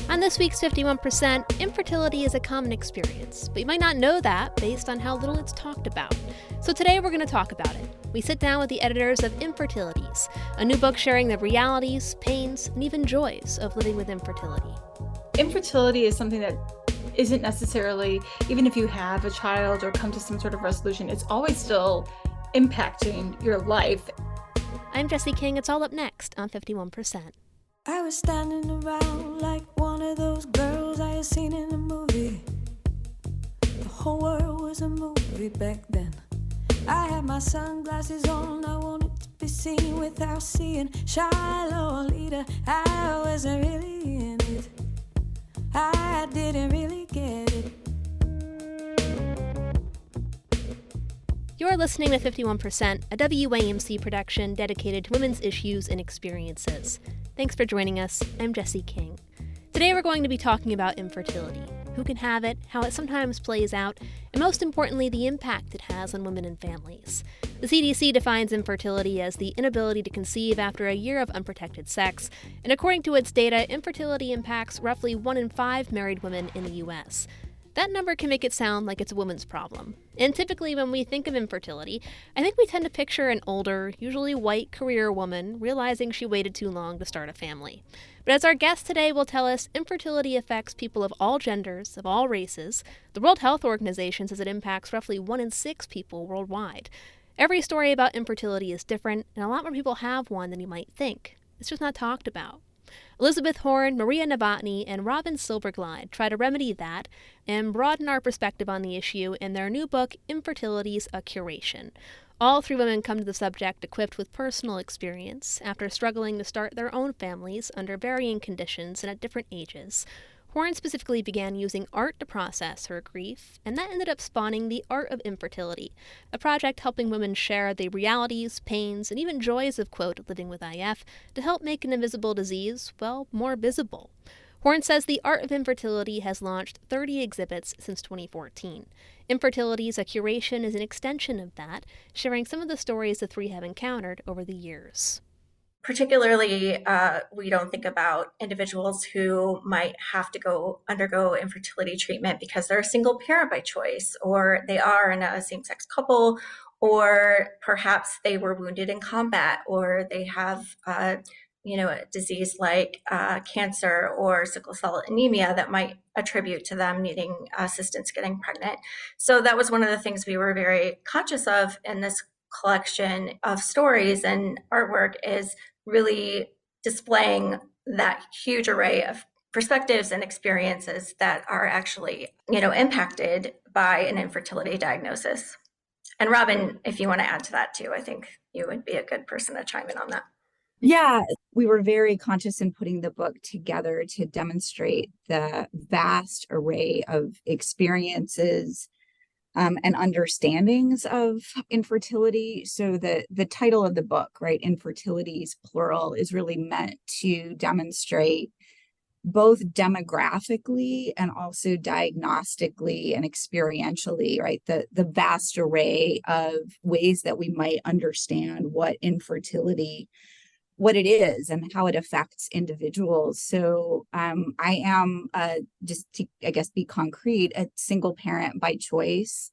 On this week's 51%, infertility is a common experience, but you might not know that based on how little it's talked about. So today we're going to talk about it. We sit down with the editors of Infertilities, a new book sharing the realities, pains, and even joys of living with infertility. Infertility is something that isn't necessarily, even if you have a child or come to some sort of resolution, it's always still impacting your life. I'm Jesse King. It's all up next on 51%. I was standing around like one of those girls I had seen in a movie. The whole world was a movie back then. I had my sunglasses on, I wanted to be seen without seeing shy Lolita. I wasn't really in it, I didn't really get it. You're listening to 51%, a WAMC production dedicated to women's issues and experiences. Thanks for joining us. I'm Jesse King. Today we're going to be talking about infertility, who can have it, how it sometimes plays out, and most importantly, the impact it has on women and families. The CDC defines infertility as the inability to conceive after a year of unprotected sex, and according to its data, infertility impacts roughly 1 in 5 married women in the U.S. That number can make it sound like it's a woman's problem. And typically when we think of infertility, I think we tend to picture an older, usually white career woman realizing she waited too long to start a family. But as our guest today will tell us, infertility affects people of all genders, of all races. The World Health Organization says it impacts roughly 1 in 6 people worldwide. Every story about infertility is different, and a lot more people have one than you might think. It's just not talked about. Elizabeth Horn, Maria Novotny, and Robin Silbergleid try to remedy that and broaden our perspective on the issue in their new book, Infertilities, a Curation. All 3 women come to the subject equipped with personal experience after struggling to start their own families under varying conditions and at different ages. Horn specifically began using art to process her grief, and that ended up spawning The Art of Infertility, a project helping women share the realities, pains, and even joys of, quote, living with IF to help make an invisible disease, well, more visible. Horn says The Art of Infertility has launched 30 exhibits since 2014. Infertilities, a Curation is an extension of that, sharing some of the stories the 3 have encountered over the years. Particularly, we don't think about individuals who might have to undergo infertility treatment because they're a single parent by choice, or they are in a same-sex couple, or perhaps they were wounded in combat, or they have a disease like cancer or sickle cell anemia that might attribute to them needing assistance getting pregnant. So that was one of the things we were very conscious of in this collection of stories and artwork, is really displaying that huge array of perspectives and experiences that are actually, impacted by an infertility diagnosis. And Robin, if you want to add to that too, I think you would be a good person to chime in on that. Yeah, we were very conscious in putting the book together to demonstrate the vast array of experiences and understandings of infertility. So the title of the book, right, Infertilities, plural, is really meant to demonstrate both demographically and also diagnostically and experientially, right, the vast array of ways that we might understand what infertility, what it is and how it affects individuals. So I am, just to, I guess, be concrete, a single parent by choice.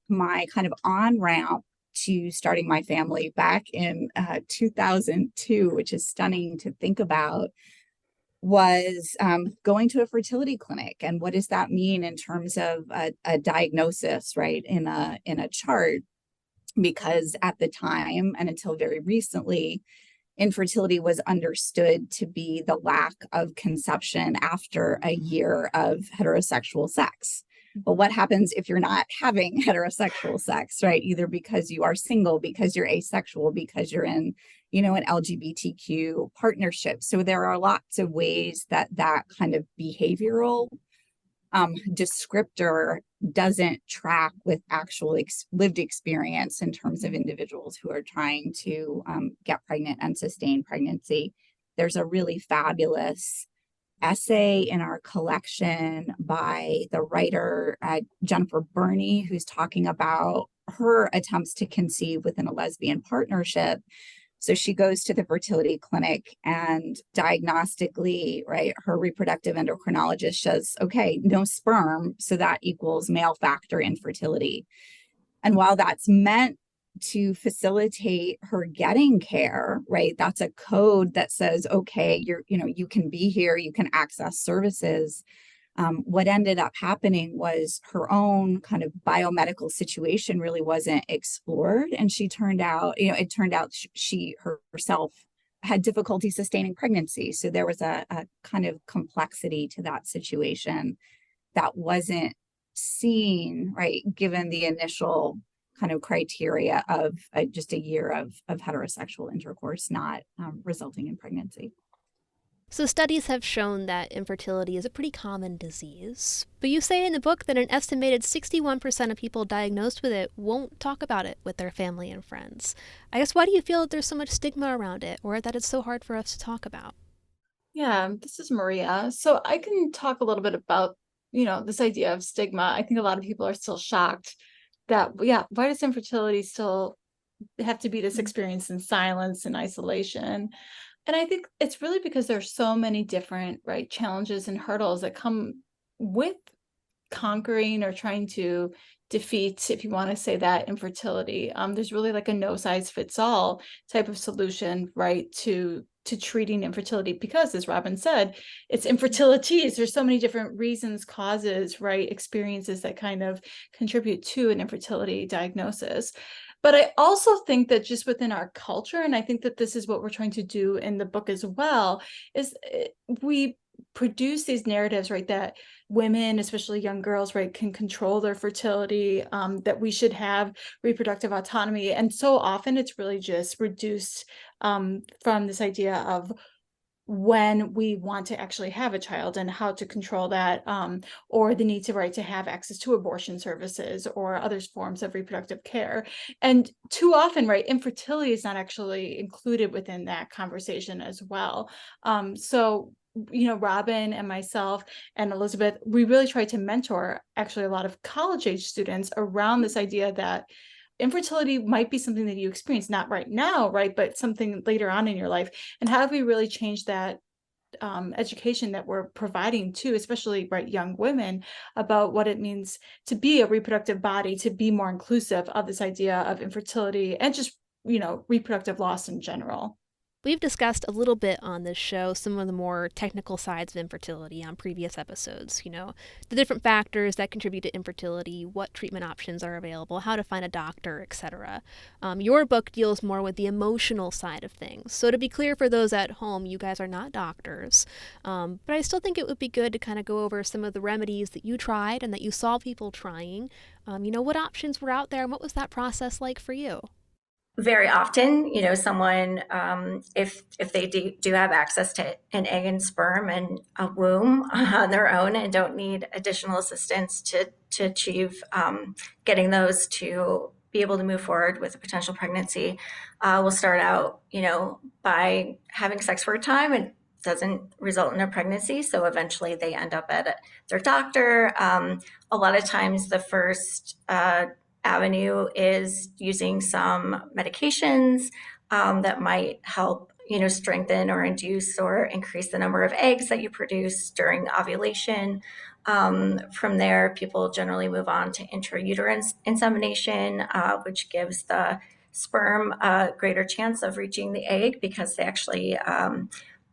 My kind of on-ramp to starting my family back in 2002, which is stunning to think about, was going to a fertility clinic. And what does that mean in terms of a diagnosis, right, in a chart? Because at the time, and until very recently, infertility was understood to be the lack of conception after a year of heterosexual sex. But what happens if you're not having heterosexual sex, right? Either because you are single, because you're asexual, because you're in, an LGBTQ partnership. So there are lots of ways that kind of behavioral descriptor doesn't track with actual lived experience in terms of individuals who are trying to get pregnant and sustain pregnancy. There's a really fabulous essay in our collection by the writer Jennifer Burney, who's talking about her attempts to conceive within a lesbian partnership. So she goes to the fertility clinic, and diagnostically, right, her reproductive endocrinologist says, okay, no sperm. So that equals male factor infertility. And while that's meant to facilitate her getting care, right, that's a code that says, okay, you can be here, you can access services. What ended up happening was her own kind of biomedical situation really wasn't explored. And it turned out she herself had difficulty sustaining pregnancy. So there was a kind of complexity to that situation that wasn't seen, right, given the initial kind of criteria of just a year of heterosexual intercourse not resulting in pregnancy. So studies have shown that infertility is a pretty common disease, but you say in the book that an estimated 61% of people diagnosed with it won't talk about it with their family and friends. I guess, why do you feel that there's so much stigma around it, or that it's so hard for us to talk about? Yeah, this is Maria. So I can talk a little bit about, this idea of stigma. I think a lot of people are still shocked that, why does infertility still have to be this experience in silence and isolation? And I think it's really because there's so many different, right, challenges and hurdles that come with conquering or trying to defeat, if you want to say that, infertility. There's really like a no size fits all type of solution, right, to treating infertility, because, as Robin said, it's infertilities. There's so many different reasons, causes, right, experiences that kind of contribute to an infertility diagnosis. But I also think that just within our culture, and I think that this is what we're trying to do in the book as well, is we produce these narratives, right, that women, especially young girls, right, can control their fertility, that we should have reproductive autonomy. And so often it's really just reduced from this idea of when we want to actually have a child and how to control that, or the need to have access to abortion services or other forms of reproductive care. And too often, right, infertility is not actually included within that conversation as well. So Robin and myself and Elizabeth, we really try to mentor actually a lot of college age students around this idea that infertility might be something that you experience, not right now, right, but something later on in your life. And how do we really change that education that we're providing to, especially, right, young women, about what it means to be a reproductive body, to be more inclusive of this idea of infertility and just, reproductive loss in general. We've discussed a little bit on this show some of the more technical sides of infertility on previous episodes, the different factors that contribute to infertility, what treatment options are available, how to find a doctor, etc. Your book deals more with the emotional side of things. So to be clear for those at home, you guys are not doctors, but I still think it would be good to kind of go over some of the remedies that you tried and that you saw people trying. What options were out there and what was that process like for you? Very often, someone, if they do have access to an egg and sperm and a womb on their own and don't need additional assistance to achieve getting those to be able to move forward with a potential pregnancy, will start out, by having sex for a time. It doesn't result in a pregnancy, so eventually they end up at their doctor. A lot of times the first avenue is using some medications that might help, strengthen or induce or increase the number of eggs that you produce during ovulation. From there, people generally move on to intrauterine insemination, which gives the sperm a greater chance of reaching the egg because they actually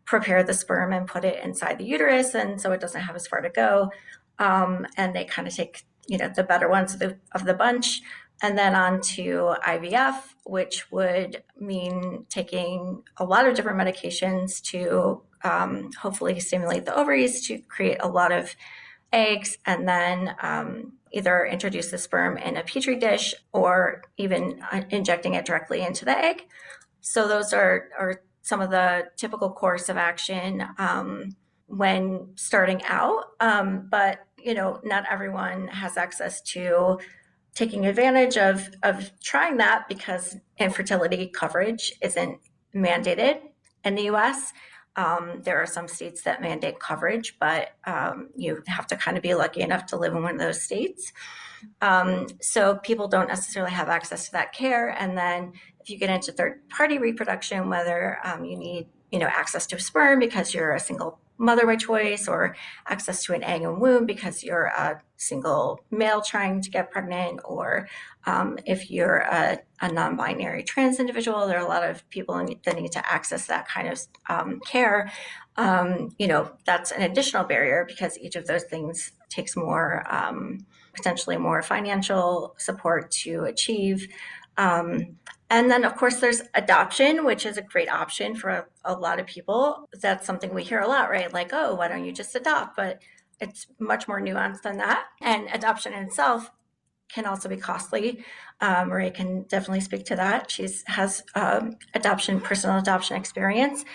prepare the sperm and put it inside the uterus, and so it doesn't have as far to go. And they kind of take the better ones of the bunch, and then on to IVF, which would mean taking a lot of different medications to hopefully stimulate the ovaries to create a lot of eggs, and then either introduce the sperm in a petri dish or even injecting it directly into the egg. So those are some of the typical course of action when starting out, but not everyone has access to taking advantage of trying that because infertility coverage isn't mandated in the US. There are some states that mandate coverage, but you have to kind of be lucky enough to live in one of those states. So people don't necessarily have access to that care. And then if you get into third-party reproduction, whether you need, access to a sperm because you're a single mother by choice, or access to an egg and womb because you're a single male trying to get pregnant, or if you're a non-binary trans individual, there are a lot of people that need to access that kind of care. That's an additional barrier because each of those things takes more, potentially more financial support to achieve. And then, of course, there's adoption, which is a great option for a lot of people. That's something we hear a lot, right? Like, oh, why don't you just adopt? But it's much more nuanced than that. And adoption in itself can also be costly. Maria can definitely speak to that. She has personal adoption experience.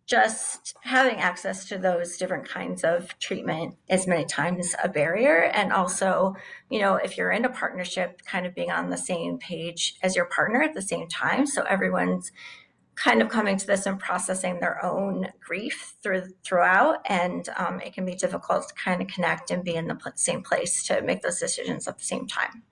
Just having access to those different kinds of treatment is many times a barrier. And also, if you're in a partnership, kind of being on the same page as your partner at the same time. So everyone's kind of coming to this and processing their own grief throughout. And it can be difficult to kind of connect and be in the same place to make those decisions at the same time.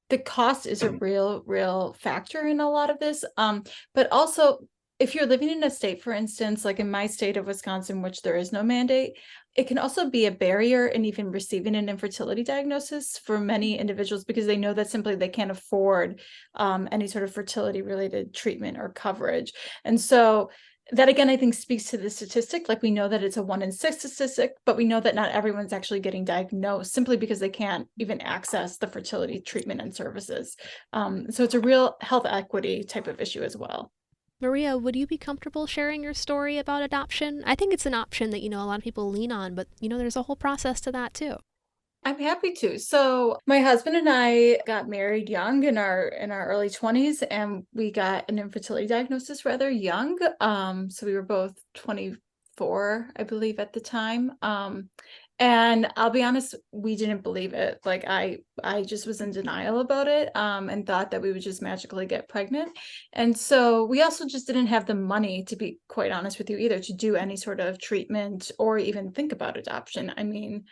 The cost is a real factor in a lot of this. But also, if you're living in a state, for instance, like in my state of Wisconsin, which there is no mandate, it can also be a barrier in even receiving an infertility diagnosis for many individuals because they know that simply they can't afford any sort of fertility related treatment or coverage. And so that, again, I think speaks to the statistic. Like, we know that it's a 1 in 6 statistic, but we know that not everyone's actually getting diagnosed simply because they can't even access the fertility treatment and services. So it's a real health equity type of issue as well. Maria, would you be comfortable sharing your story about adoption? I think it's an option that, a lot of people lean on, but, there's a whole process to that too. I'm happy to. So my husband and I got married young in our early 20s, and we got an infertility diagnosis rather young. So we were both 24, I believe, at the time. And I'll be honest, we didn't believe it. Like, I just was in denial about it, and thought that we would just magically get pregnant. And so we also just didn't have the money, to be quite honest with you, either, to do any sort of treatment or even think about adoption. I mean,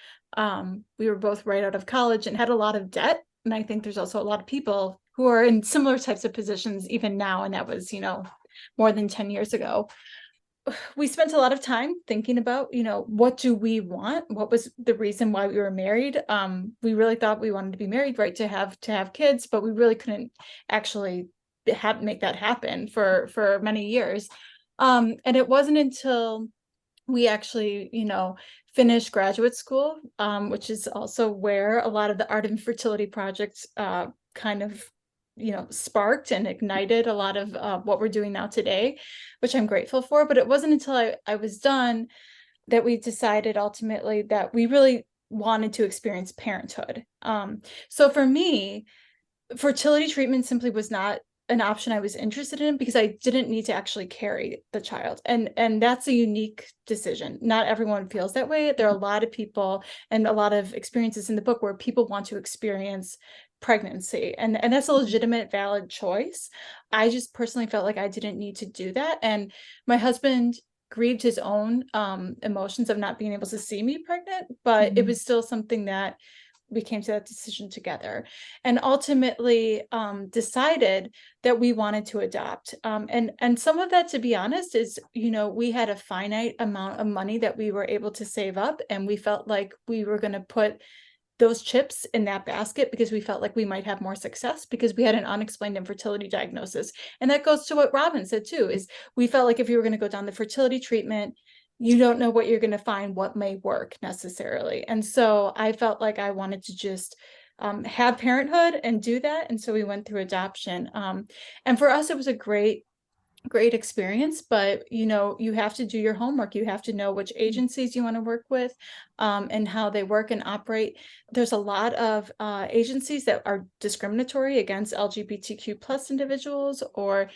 we were both right out of college and had a lot of debt. And I think there's also a lot of people who are in similar types of positions even now. And that was, more than 10 years ago. We spent a lot of time thinking about, what do we want? What was the reason why we were married? We really thought we wanted to be married, right, to have kids, but we really couldn't actually make that happen for many years. And it wasn't until we actually, finished graduate school, which is also where a lot of the Art and Fertility projects kind of sparked and ignited a lot of what we're doing now today, which I'm grateful for. But it wasn't until I was done that we decided ultimately that we really wanted to experience parenthood. So for me, fertility treatment simply was not an option I was interested in because I didn't need to actually carry the child. And that's a unique decision. Not everyone feels that way. There are a lot of people and a lot of experiences in the book where people want to experience pregnancy, and that's a legitimate, valid choice. I just personally felt like I didn't need to do that. And my husband grieved his own emotions of not being able to see me pregnant, but it was still something that we came to that decision together, and ultimately decided that we wanted to adopt. And some of that, to be honest, is, we had a finite amount of money that we were able to save up, and we felt like we were going to put those chips in that basket because we felt like we might have more success because we had an unexplained infertility diagnosis. And that goes to what Robin said too, is we felt like if you were going to go down the fertility treatment, you don't know what you're going to find, what may work necessarily. And so I felt like I wanted to just have parenthood and do that. And so we went through adoption. And for us, it was a great experience, but you have to do your homework. You have to know which agencies you want to work with, and how they work and operate. There's a lot of agencies that are discriminatory against LGBTQ plus individuals or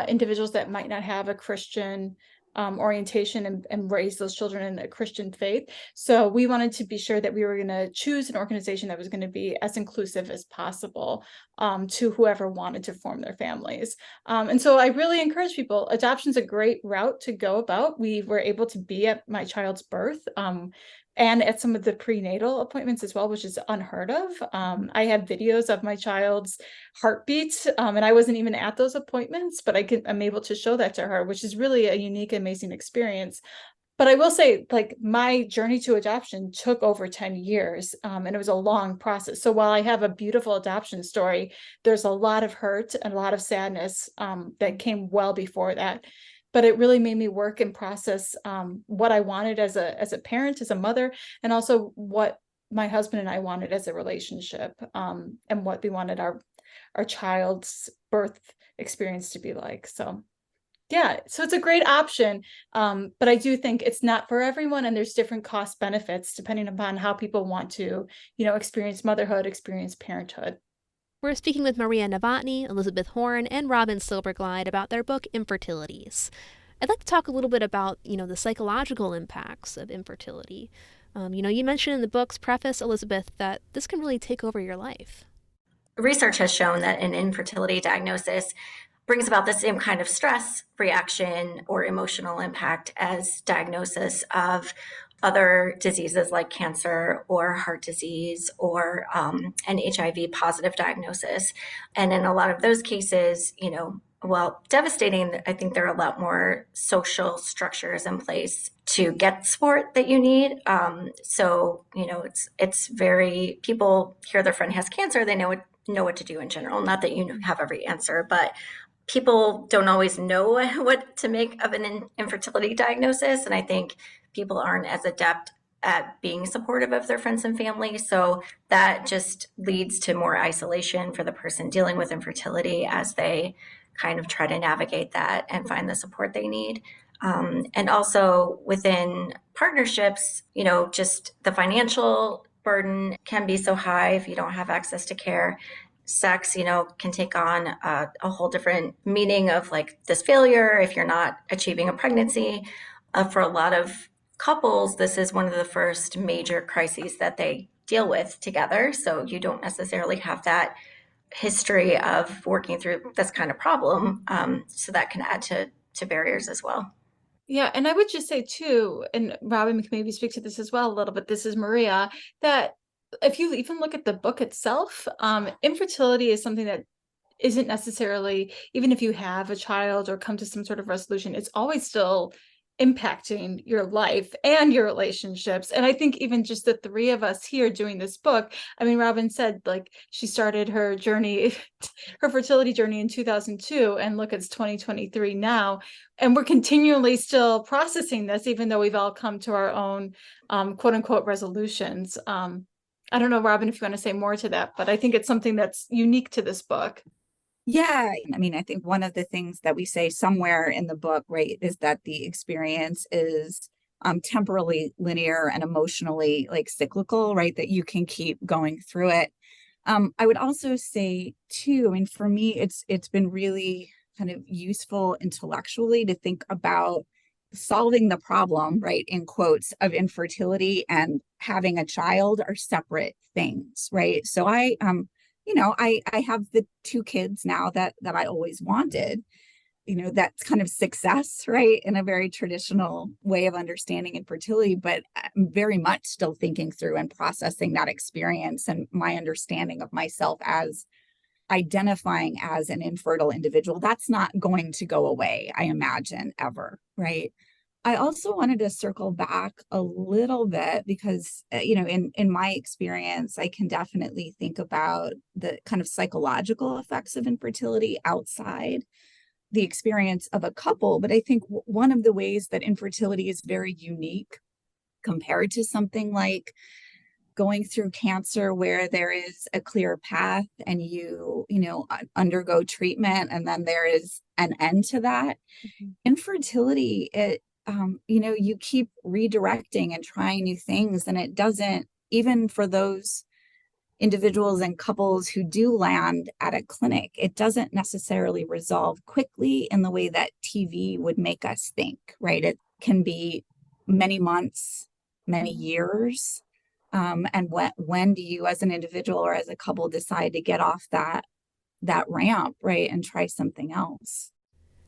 individuals that might not have a Christian orientation and raise those children in a Christian faith. So we wanted to be sure that we were going to choose an organization that was going to be as inclusive as possible. to whoever wanted to form their families. And so I really encourage people, adoption is a great route to go about. We were able to be at my child's birth, and at some of the prenatal appointments as well, which is unheard of. I have videos of my child's heartbeat, and I wasn't even at those appointments, but I'm able to show that to her, which is really a unique, amazing experience. But I will say, like, my journey to adoption took over 10 years, and it was a long process. So while I have a beautiful adoption story, there's a lot of hurt and a lot of sadness that came well before that. But it really made me work and process what I wanted as a parent, as a mother, and also what my husband and I wanted as a relationship, and what we wanted our child's birth experience to be like. So yeah, so it's a great option, but I do think it's not for everyone, and there's different cost benefits depending upon how people want to, experience motherhood, experience parenthood. We're speaking with Maria Novotny, Elizabeth Horn, and Robin Silbergleid about their book, Infertilities. I'd like to talk a little bit about, the psychological impacts of infertility. You mentioned in the book's preface, Elizabeth, that this can really take over your life. Research has shown that an infertility diagnosis brings about the same kind of stress reaction or emotional impact as diagnosis of other diseases like cancer or heart disease or an HIV positive diagnosis. And in a lot of those cases, while devastating, I think there are a lot more social structures in place to get support that you need. So, it's very, people hear their friend has cancer, they know what to do in general. Not that you have every answer, but people don't always know what to make of an infertility diagnosis. And I think people aren't as adept at being supportive of their friends and family. So that just leads to more isolation for the person dealing with infertility as they kind of try to navigate that and find the support they need. And also within partnerships, just the financial burden can be so high if you don't have access to care. Sex, can take on a whole different meaning of like this failure if you're not achieving a pregnancy. For a lot of couples, this is one of the first major crises that they deal with together. So you don't necessarily have that history of working through this kind of problem. So that can add to barriers as well. Yeah, and I would just say too, and Robin can maybe speak to this as well a little bit, this is Maria, that if you even look at the book itself, infertility is something that isn't necessarily, even if you have a child or come to some sort of resolution, it's always still impacting your life and your relationships. And I think even just the three of us here doing this book, I mean, Robin said like she started her journey, her fertility journey in 2002, and look, it's 2023 now. And we're continually still processing this, even though we've all come to our own quote unquote resolutions. I don't know, Robin, if you want to say more to that, but I think it's something that's unique to this book. Yeah, I mean, I think one of the things that we say somewhere in the book, right, is that the experience is temporally linear and emotionally like cyclical, right, that you can keep going through it. I would also say too, I mean, for me, it's been really kind of useful intellectually to think about solving the problem, right, in quotes, of infertility and having a child are separate things, right? So I have the two kids now that I always wanted. That's kind of success, right, in a very traditional way of understanding infertility, but I'm very much still thinking through and processing that experience and my understanding of myself as identifying as an infertile individual. That's not going to go away, I imagine, ever, right? I also wanted to circle back a little bit because, in my experience, I can definitely think about the kind of psychological effects of infertility outside the experience of a couple. But I think one of the ways that infertility is very unique compared to something like going through cancer, where there is a clear path and you undergo treatment and then there is an end to that. Mm-hmm. Infertility, you keep redirecting and trying new things, and it doesn't, even for those individuals and couples who do land at a clinic, it doesn't necessarily resolve quickly in the way that TV would make us think, right? It can be many months, many years. And when do you as an individual or as a couple decide to get off that that ramp, right, and try something else.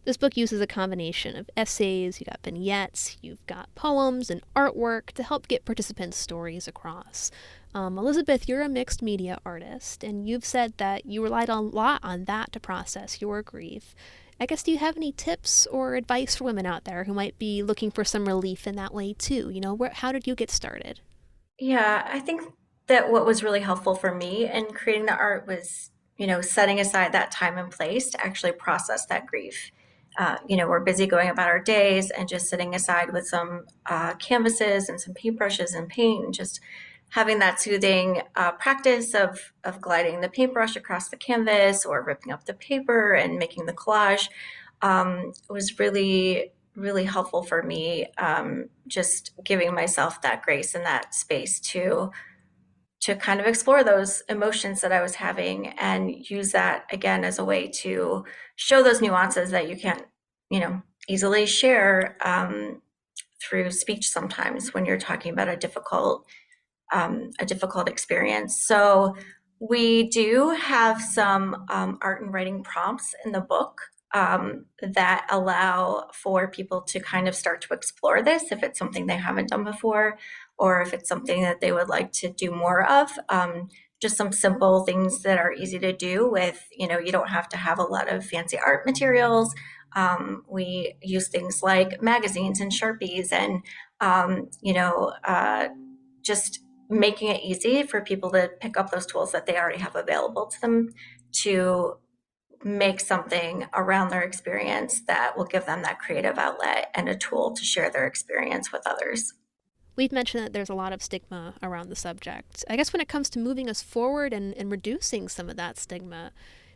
This book uses a combination of essays, you got vignettes, you've got poems and artwork to help get participants' stories across. Elizabeth, you're a mixed media artist, and you've said that you relied a lot on that to process your grief. I guess, do you have any tips or advice for women out there who might be looking for some relief in that way too? How did you get started? Yeah, I think that what was really helpful for me in creating the art was, setting aside that time and place to actually process that grief. We're busy going about our days, and just sitting aside with some canvases and some paintbrushes and paint, and just having that soothing practice of gliding the paintbrush across the canvas or ripping up the paper and making the collage was really, really helpful for me. Just giving myself that grace and that space to kind of explore those emotions that I was having, and use that again as a way to show those nuances that you can't, easily share through speech sometimes when you're talking about a difficult experience. So we do have some art and writing prompts in the book that allow for people to kind of start to explore this if it's something they haven't done before, or if it's something that they would like to do more of. Just some simple things that are easy to do with, you don't have to have a lot of fancy art materials. We use things like magazines and Sharpies, and, just making it easy for people to pick up those tools that they already have available to them to make something around their experience that will give them that creative outlet and a tool to share their experience with others. We've mentioned that there's a lot of stigma around the subject. I guess when it comes to moving us forward and reducing some of that stigma,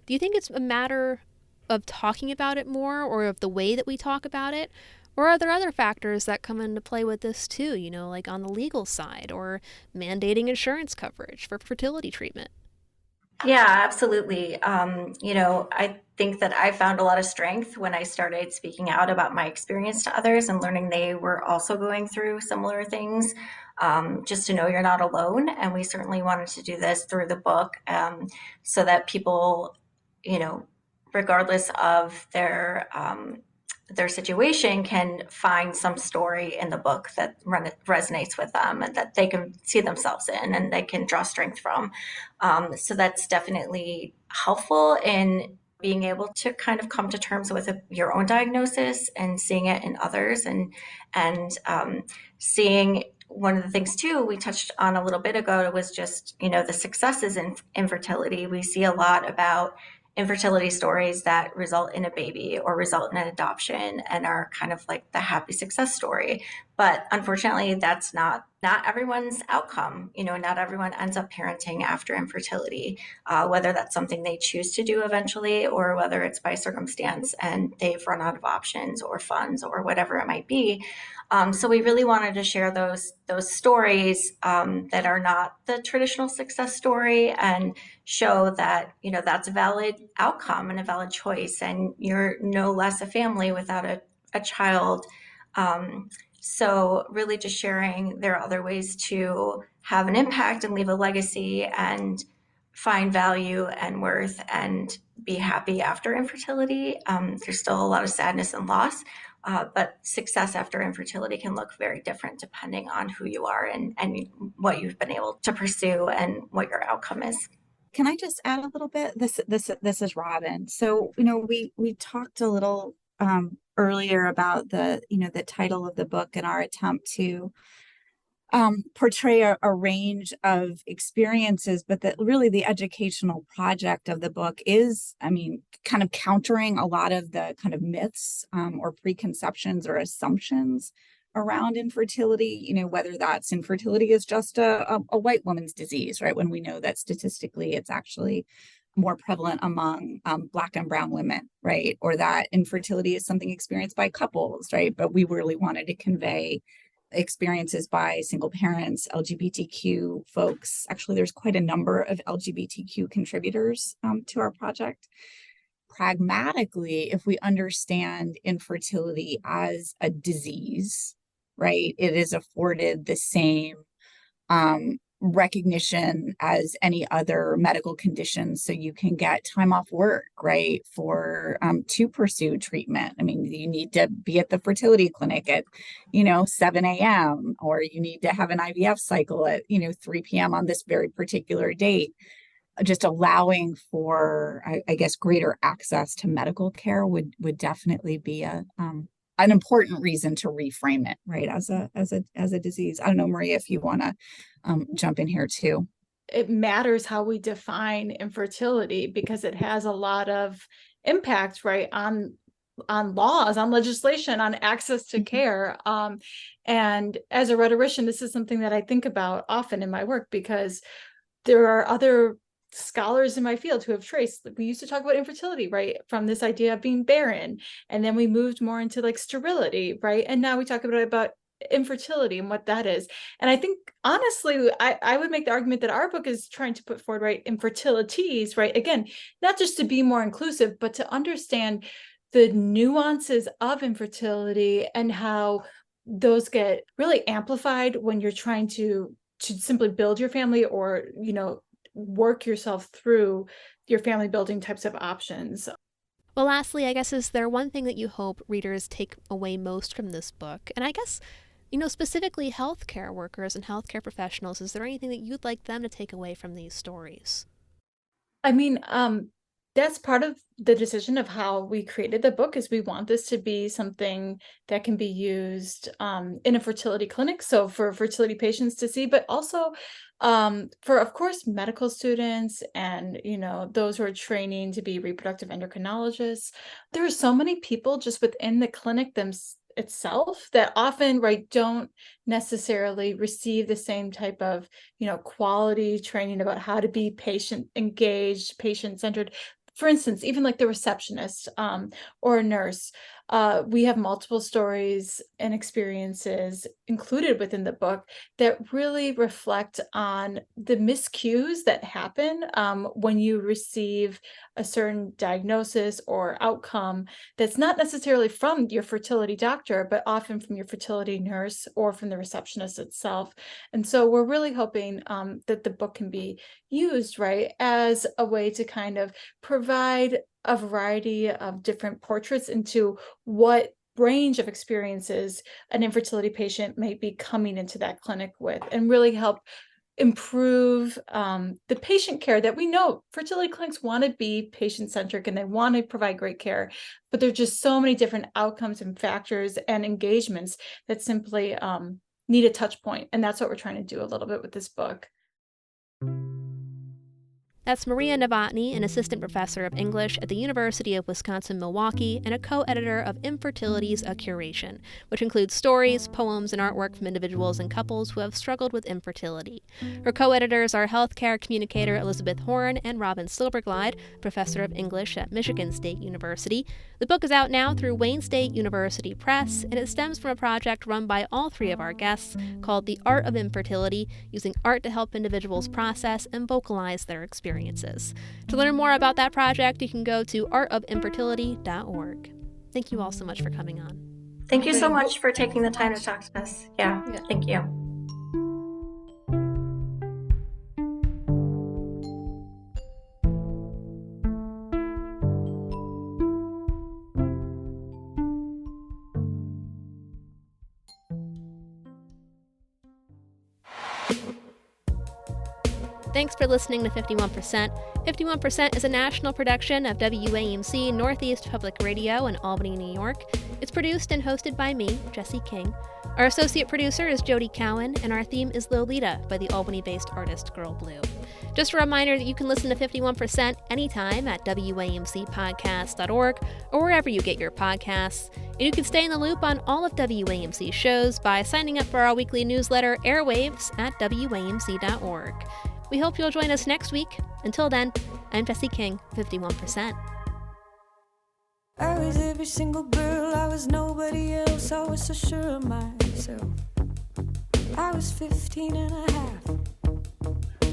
do you think it's a matter of talking about it more, or of the way that we talk about it? Or are there other factors that come into play with this too, like on the legal side, or mandating insurance coverage for fertility treatment? Yeah, absolutely. I think that I found a lot of strength when I started speaking out about my experience to others and learning they were also going through similar things, just to know you're not alone. And we certainly wanted to do this through the book, so that people, regardless of their situation, can find some story in the book that resonates with them and that they can see themselves in and they can draw strength from. So that's definitely helpful in being able to kind of come to terms with your own diagnosis and seeing it in others, and seeing one of the things too we touched on a little bit ago was just, the successes in infertility. We see a lot about infertility stories that result in a baby or result in an adoption and are kind of like the happy success story. But unfortunately, that's not everyone's outcome. Not everyone ends up parenting after infertility, whether that's something they choose to do eventually, or whether it's by circumstance and they've run out of options or funds or whatever it might be. So we really wanted to share those stories that are not the traditional success story, and show that, that's a valid outcome and a valid choice, and you're no less a family without a child. So really just sharing there are other ways to have an impact and leave a legacy and find value and worth and be happy after infertility. There's still a lot of sadness and loss, but success after infertility can look very different depending on who you are and what you've been able to pursue and what your outcome is. Can I just add a little bit? This is Robin. So, we talked a little earlier about the title of the book and our attempt to portray a range of experiences, but that really the educational project of the book is, kind of countering a lot of the kind of myths or preconceptions or assumptions around infertility, whether that's infertility is just a white woman's disease, right? When we know that statistically it's actually more prevalent among Black and brown women, right? Or that infertility is something experienced by couples, right? But we really wanted to convey experiences by single parents, LGBTQ folks. Actually, there's quite a number of LGBTQ contributors to our project. Pragmatically, if we understand infertility as a disease, right, it is afforded the same recognition as any other medical condition, so you can get time off work, right, for to pursue treatment. I mean, you need to be at the fertility clinic at 7 a.m. or you need to have an IVF cycle at 3 p.m. on this very particular date. Just allowing for, I guess, greater access to medical care would definitely be an important reason to reframe it, right, as a disease. I don't know, Maria, if you want to jump in here too. It matters how we define infertility because it has a lot of impact, right, on laws, on legislation, on access to care. And as a rhetorician, this is something that I think about often in my work because there are other scholars in my field who have traced, we used to talk about infertility, right, from this idea of being barren, and then we moved more into like sterility, right, and now we talk about infertility and what that is. And I think honestly, I would make the argument that our book is trying to put forward, right, infertilities, right, again, not just to be more inclusive, but to understand the nuances of infertility and how those get really amplified when you're trying to simply build your family or work yourself through your family building types of options. Well, lastly, I guess, is there one thing that you hope readers take away most from this book? And I guess, specifically healthcare workers and healthcare professionals, is there anything that you'd like them to take away from these stories? I mean, that's part of the decision of how we created the book, is we want this to be something that can be used in a fertility clinic, so for fertility patients to see, but also for, of course, medical students and those who are training to be reproductive endocrinologists. There are so many people just within the clinic itself that often, right, don't necessarily receive the same type of quality training about how to be patient engaged, patient centered. For instance, even like the receptionist or a nurse, we have multiple stories and experiences included within the book that really reflect on the miscues that happen when you receive a certain diagnosis or outcome that's not necessarily from your fertility doctor, but often from your fertility nurse or from the receptionist itself. And so we're really hoping that the book can be used, right, as a way to kind of provide a variety of different portraits into what range of experiences an infertility patient may be coming into that clinic with, and really help improve the patient care that we know fertility clinics want to be patient-centric and they want to provide great care, but there are just so many different outcomes and factors and engagements that simply need a touch point, and that's what we're trying to do a little bit with this book. That's Maria Novotny, an assistant professor of English at the University of Wisconsin-Milwaukee and a co-editor of Infertilities, a Curation, which includes stories, poems, and artwork from individuals and couples who have struggled with infertility. Her co-editors are healthcare communicator Elizabeth Horn and Robin Silbergleid, professor of English at Michigan State University. The book is out now through Wayne State University Press, and it stems from a project run by all three of our guests called The Art of Infertility, using art to help individuals process and vocalize their experiences. To learn more about that project, you can go to artofinfertility.org. Thank you all so much for coming on. Thank you so much for taking the time to talk to us. Yeah. Thank you. Thanks for listening to 51%. 51% is a national production of WAMC Northeast Public Radio in Albany, New York. It's produced and hosted by me, Jesse King. Our associate producer is Jody Cowan, and our theme is Lolita by the Albany-based artist Girl Blue. Just a reminder that you can listen to 51% anytime at WAMCpodcast.org or wherever you get your podcasts. And you can stay in the loop on all of WAMC's shows by signing up for our weekly newsletter, Airwaves, at WAMC.org. We hope you'll join us next week. Until then, I'm Jesse King, 51%. I was every single girl, I was nobody else, I was so sure of myself. I was 15 and a half,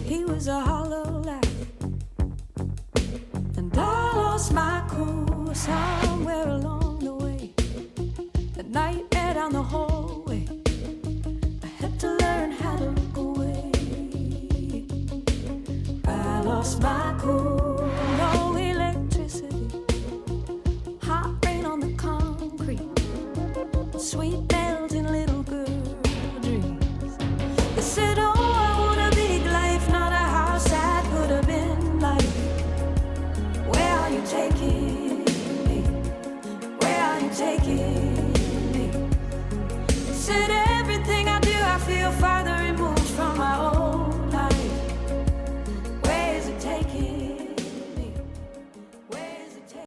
he was a hollow laugh. And I lost my cool somewhere along the way. The nightmare down the hallway, I had to learn how to look away. They sit